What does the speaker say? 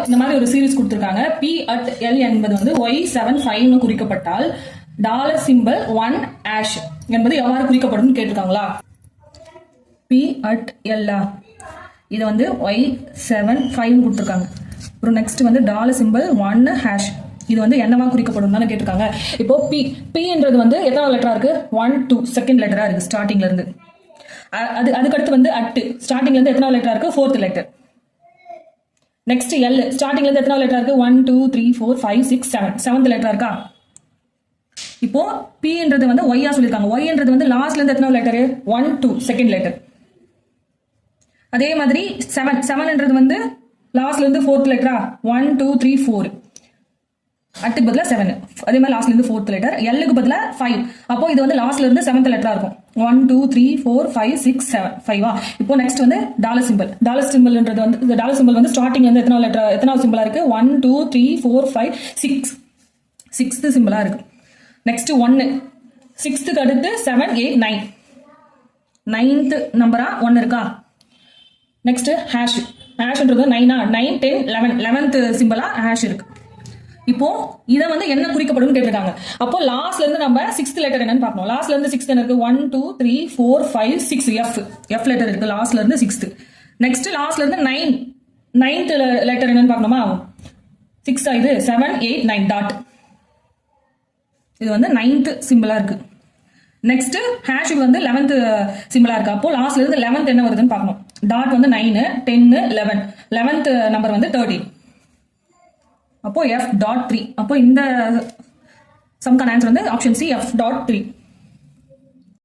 இந்த மாதிரி ஒரு சீரிஸ் கொடுத்துருக்காங்க. P at L என்பது வந்து Y75 குறிக்கப்பட்டால் டாலர் சிம்பிள் 1 ஆஷ் என்பது எவ்வாறு குறிக்கப்படும் கேட்டிருக்காங்களா? P at L இது வந்து Y75 கொடுத்துருக்காங்க. அப்புறம் நெக்ஸ்ட் வந்து டாலர் சிம்பிள் 1 ஹேஷ் இது வந்து என்னவா குறிக்கப்படும் தானே கேட்டிருக்காங்க. இப்போ Pன்றது வந்து எத்தனாவது லெட்டரா இருக்கு? 1 2 செகண்ட் லெட்டரா இருக்கு ஸ்டார்டிங்ல இருந்து. அதுக்கடுத்து வந்து அட் ஸ்டார்டிங்ல இருந்து எத்தனாவது லெட்டரா இருக்கு? 4th letter. நெக்ஸ்ட் எல் ஸ்டார்டிங்ல இருந்து எத்தனாவது லெட்டரா இருக்கு? 1 2 3 4 5 6 7 செவன்த் லெட்டரா இருக்கா? இப்போ Pன்றது வந்து ஒய்யா சொல்லியிருக்காங்க. ஒய்ன்றது வந்து லாஸ்ட்ல இருந்து எத்தனாவது லெட்டர்? 1 2 second letter. அதே மாதிரி 7ன்றது வந்து லாஸ்ட்ல இருந்து 4th லெட்டரா? 1 2 3 4 அட்டுக்கு பதிலா 7. அதே மாதிரி லாஸ்ட்ல இருந்து 4th லெட்டர். எல்லுக்கு பதிலா 5. அப்போ இது வந்து லாஸ்ட்ல இருந்து 7th லெட்டரா இருக்கும். 1 2 3 4 5 6 7 5 இப்போ நெக்ஸ்ட் வந்து டாலர் சிம்பிள். டாலர் சிம்பிள்ன்றது வந்து இந்த டாலர் சிம்பிள் வந்து ஸ்டார்டிங்ல இருந்து எத்தனாவது சிம்பிளா இருக்கு? 1 2 3 4 5 6 6th சிம்பிளா இருக்கு. நெக்ஸ்ட் 1 6க்கு அடுத்து 7 8 9 9th நம்பரா 1 இருக்கா? நெக்ஸ்ட் ஹேஷ் ஹேஷ்ன்றது 9 9 10 11 11th சிம்பிளா ஹேஷ் இருக்கு. இப்போ இதை வந்து என்ன குறிக்கப்படும் கேட்டிருக்காங்க. அப்போ லாஸ்ட்ல இருந்து நம்ம 6th லெட்டர் என்னன்னு பார்க்கணும். லாஸ்ட்ல இருந்து 6th என்ன இருக்கு? 1 2 3 4 5 6 எஃப் லெட்டர் இருக்கு லாஸ்ட்ல இருந்து 6th. நெக்ஸ்ட் லாஸ்ட்ல இருந்து 9th லெட்டர் என்னன்னு பார்க்கணுமா? 6 இது 7 8 9 டாட் இது வந்து 9th சிம்பிளா இருக்கு. நெக்ஸ்ட் ஹேஷுக்கு வந்து 11th சிம்பிளா இருக்கு. அப்போ லாஸ்ட்ல இருந்து 11th என்ன வருதுன்னு பார்க்கணும். டாட் வந்து 9 10 11 11th நம்பர் வந்து 13. அப்போ F.3. அப்போ இந்த சம்கான ஆன்சர் வந்து ஆப்ஷன் சி F.3.